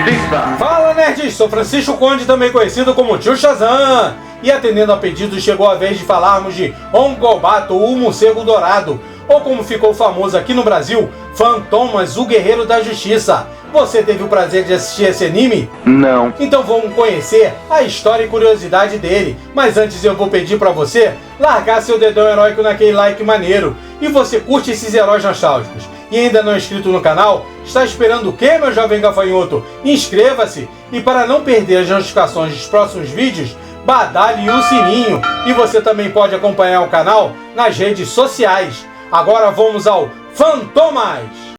Justiça. Fala, nerds! Sou Francisco Conde, também conhecido como Tio Shazam. E atendendo a pedidos, chegou a vez de falarmos de Ongobato, o Morcego Dourado, ou como ficou famoso aqui no Brasil, Fantomas, o Guerreiro da Justiça. Você teve o prazer de assistir esse anime? Não. Então vamos conhecer a história e curiosidade dele. Mas antes eu vou pedir pra você largar seu dedão heróico naquele like maneiro. E você curte esses heróis nostálgicos e ainda não é inscrito no canal? Está esperando o quê, meu jovem gafanhoto? Inscreva-se! E para não perder as notificações dos próximos vídeos, badale o sininho. E você também pode acompanhar o canal nas redes sociais. Agora vamos ao Fantomas!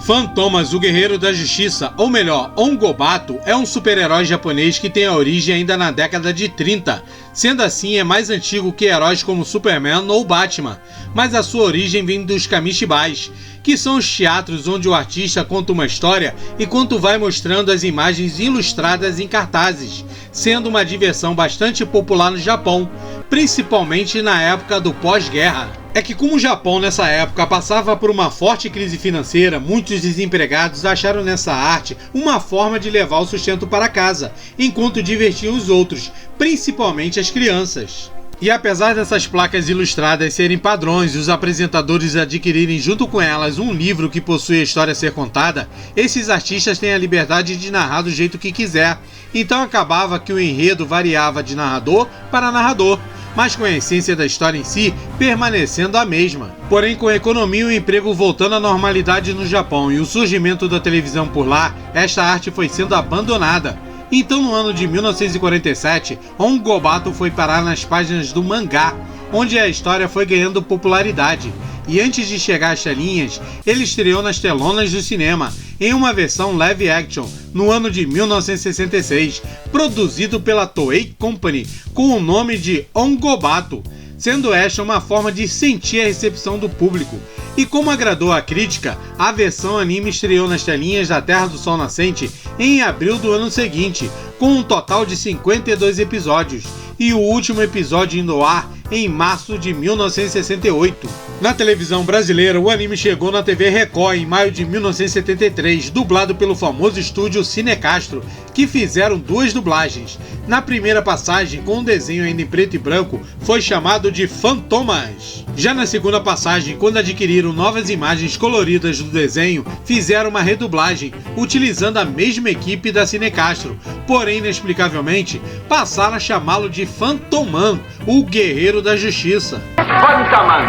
Fantomas, o Guerreiro da Justiça, ou melhor, Ongobato, é um super-herói japonês que tem a origem ainda na década de 30. Sendo assim, é mais antigo que heróis como Superman ou Batman, mas a sua origem vem dos kamishibais, que são os teatros onde o artista conta uma história enquanto vai mostrando as imagens ilustradas em cartazes, sendo uma diversão bastante popular no Japão, principalmente na época do pós-guerra. É que como o Japão nessa época passava por uma forte crise financeira, muitos desempregados acharam nessa arte uma forma de levar o sustento para casa, enquanto divertiam os outros, principalmente as crianças. E apesar dessas placas ilustradas serem padrões e os apresentadores adquirirem junto com elas um livro que possui a história a ser contada, esses artistas têm a liberdade de narrar do jeito que quiser, então acabava que o enredo variava de narrador para narrador, mas com a essência da história em si permanecendo a mesma. Porém, com a economia e o emprego voltando à normalidade no Japão e o surgimento da televisão por lá, esta arte foi sendo abandonada. Então, no ano de 1947, Ongobato foi parar nas páginas do mangá, onde a história foi ganhando popularidade. E antes de chegar às telinhas, ele estreou nas telonas do cinema, em uma versão live action, no ano de 1966, produzido pela Toei Company, com o nome de Ongobato, sendo esta uma forma de sentir a recepção do público. E como agradou a crítica, a versão anime estreou nas telinhas da Terra do Sol Nascente em abril do ano seguinte, com um total de 52 episódios, e o último episódio indo ao ar em março de 1968. Na televisão brasileira, o anime chegou na TV Record em maio de 1973, dublado pelo famoso estúdio Cinecastro, que fizeram duas dublagens. Na primeira passagem, com o desenho ainda em preto e branco, foi chamado de Fantomas. Já na segunda passagem, quando adquiriram novas imagens coloridas do desenho, fizeram uma redublagem, utilizando a mesma equipe da Cinecastro, porém, inexplicavelmente, passaram a chamá-lo de Fantoman, o Guerreiro da Justiça. Fantoman,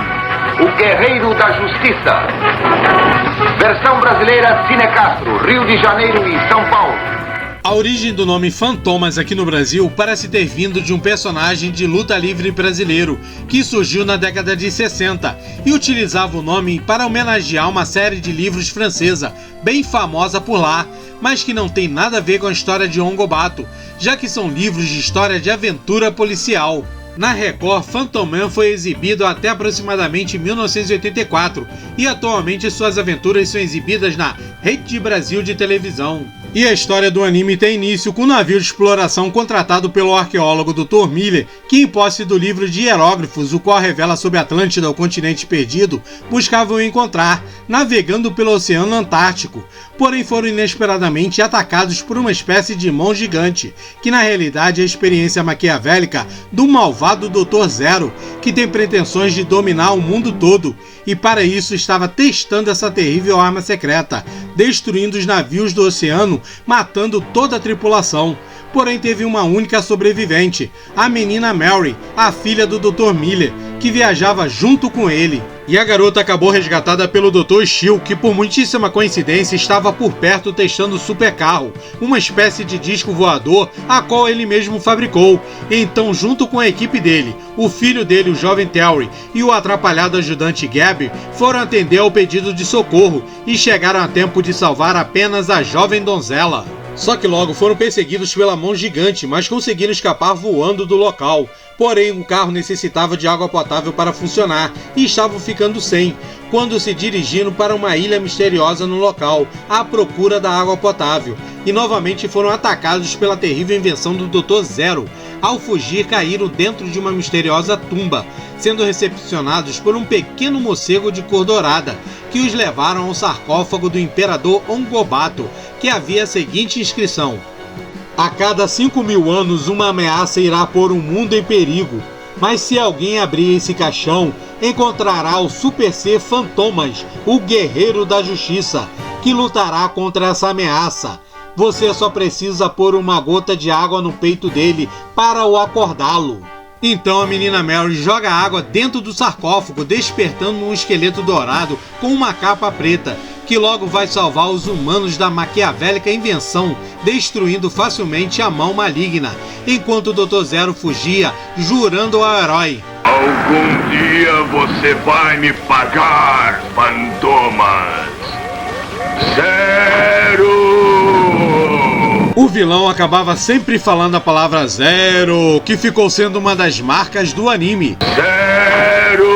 o Guerreiro da Justiça. Versão brasileira Cinecastro, Rio de Janeiro e São Paulo. A origem do nome Fantomas aqui no Brasil parece ter vindo de um personagem de luta livre brasileiro que surgiu na década de 60 e utilizava o nome para homenagear uma série de livros francesa, bem famosa por lá, mas que não tem nada a ver com a história de Ongobato, já que são livros de história de aventura policial. Na Record, Fantoman foi exibido até aproximadamente 1984 e atualmente suas aventuras são exibidas na Rede Brasil de televisão. E a história do anime tem início com um navio de exploração contratado pelo arqueólogo Dr. Miller, que em posse do livro de hieróglifos, o qual revela sobre Atlântida, o continente perdido, buscavam encontrar, navegando pelo Oceano Antártico. Porém foram inesperadamente atacados por uma espécie de mão gigante, que na realidade é a experiência maquiavélica do malvado Dr. Zero, que tem pretensões de dominar o mundo todo, e para isso estava testando essa terrível arma secreta, destruindo os navios do oceano, matando toda a tripulação. Porém teve uma única sobrevivente, a menina Mary, a filha do Dr. Miller, que viajava junto com ele. E a garota acabou resgatada pelo Dr. Steel, que por muitíssima coincidência estava por perto testando o supercarro, uma espécie de disco voador, a qual ele mesmo fabricou. Então, junto com a equipe dele, o filho dele, o jovem Terry, e o atrapalhado ajudante Gabby, foram atender ao pedido de socorro e chegaram a tempo de salvar apenas a jovem donzela. Só que logo foram perseguidos pela mão gigante, mas conseguiram escapar voando do local. Porém, o carro necessitava de água potável para funcionar e estavam ficando sem, quando se dirigiram para uma ilha misteriosa no local, à procura da água potável, e novamente foram atacados pela terrível invenção do Dr. Zero. Ao fugir, caíram dentro de uma misteriosa tumba, sendo recepcionados por um pequeno morcego de cor dourada, que os levaram ao sarcófago do Imperador Ongobato, que havia a seguinte inscrição: a cada 5.000 anos uma ameaça irá pôr o mundo em perigo, mas se alguém abrir esse caixão, encontrará o Super Ser Fantomas, o Guerreiro da Justiça, que lutará contra essa ameaça. Você só precisa pôr uma gota de água no peito dele para o acordá-lo. Então a menina Mary joga água dentro do sarcófago, despertando um esqueleto dourado com uma capa preta, que logo vai salvar os humanos da maquiavélica invenção, destruindo facilmente a mão maligna, enquanto o Dr. Zero fugia, jurando ao herói: algum dia você vai me pagar, Fantomas. Zero! O vilão acabava sempre falando a palavra zero, que ficou sendo uma das marcas do anime. Zero!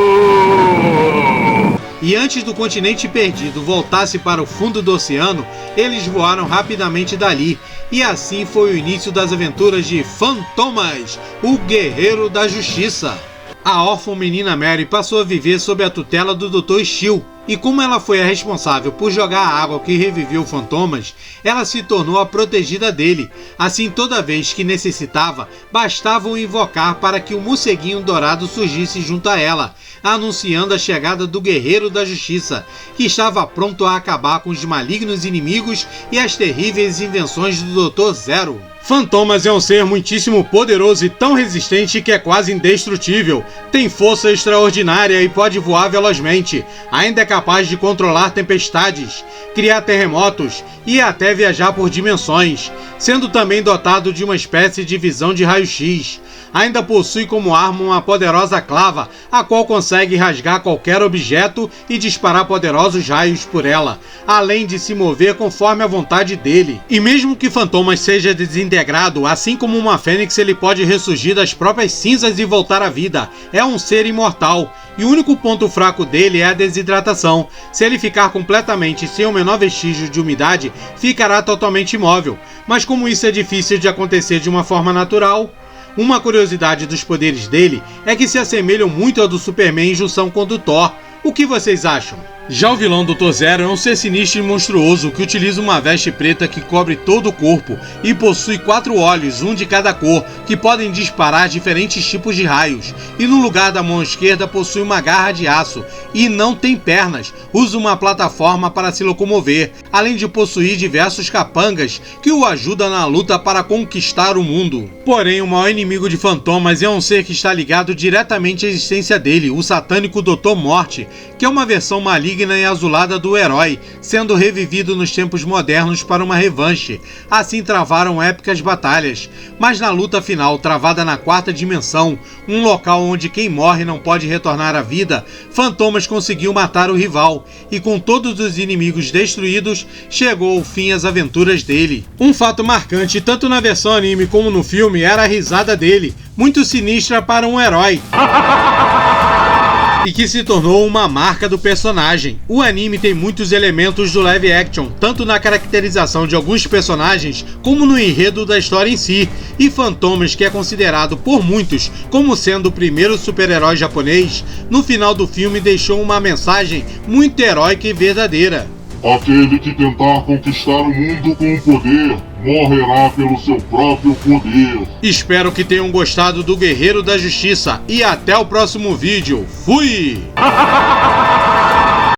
E antes do continente perdido voltasse para o fundo do oceano, eles voaram rapidamente dali. E assim foi o início das aventuras de Fantomas, o Guerreiro da Justiça. A órfã menina Mary passou a viver sob a tutela do Dr. Steel, e como ela foi a responsável por jogar a água que reviveu Fantomas, ela se tornou a protegida dele. Assim, toda vez que necessitava, bastava o invocar para que o morceguinho dourado surgisse junto a ela, anunciando a chegada do Guerreiro da Justiça, que estava pronto a acabar com os malignos inimigos e as terríveis invenções do Dr. Zero. Fantomas é um ser muitíssimo poderoso e tão resistente que é quase indestrutível. Tem força extraordinária e pode voar velozmente. Ainda é capaz de controlar tempestades, criar terremotos e até viajar por dimensões, sendo também dotado de uma espécie de visão de raio-x. Ainda possui como arma uma poderosa clava, a qual consegue rasgar qualquer objeto e disparar poderosos raios por ela, além de se mover conforme a vontade dele. E mesmo que Fantomas seja desintegrado, assim como uma fênix, ele pode ressurgir das próprias cinzas e voltar à vida. É um ser imortal. E o único ponto fraco dele é a desidratação. Se ele ficar completamente sem o menor vestígio de umidade, ficará totalmente imóvel. Mas como isso é difícil de acontecer de uma forma natural, uma curiosidade dos poderes dele é que se assemelham muito ao do Superman em junção com o do Thor. O que vocês acham? Já o vilão Dr. Zero é um ser sinistro e monstruoso que utiliza uma veste preta que cobre todo o corpo e possui 4 olhos, um de cada cor, que podem disparar diferentes tipos de raios. E no lugar da mão esquerda possui uma garra de aço e não tem pernas, usa uma plataforma para se locomover, além de possuir diversos capangas que o ajudam na luta para conquistar o mundo. Porém, o maior inimigo de Fantomas é um ser que está ligado diretamente à existência dele, o satânico Dr. Morte, que é uma versão maligna e azulada do herói, sendo revivido nos tempos modernos para uma revanche. Assim travaram épicas batalhas, mas na luta final, travada na 4ª dimensão, um local onde quem morre não pode retornar à vida, Fantomas conseguiu matar o rival, e com todos os inimigos destruídos, chegou ao fim as aventuras dele. Um fato marcante, tanto na versão anime como no filme, era a risada dele, muito sinistra para um herói. E que se tornou uma marca do personagem. O anime tem muitos elementos do live action, tanto na caracterização de alguns personagens, como no enredo da história em si. E Fantomas, que é considerado por muitos como sendo o primeiro super-herói japonês, no final do filme deixou uma mensagem muito heróica e verdadeira. Aquele que tentar conquistar o mundo com o poder, morrerá pelo seu próprio poder. Espero que tenham gostado do Guerreiro da Justiça e até o próximo vídeo. Fui!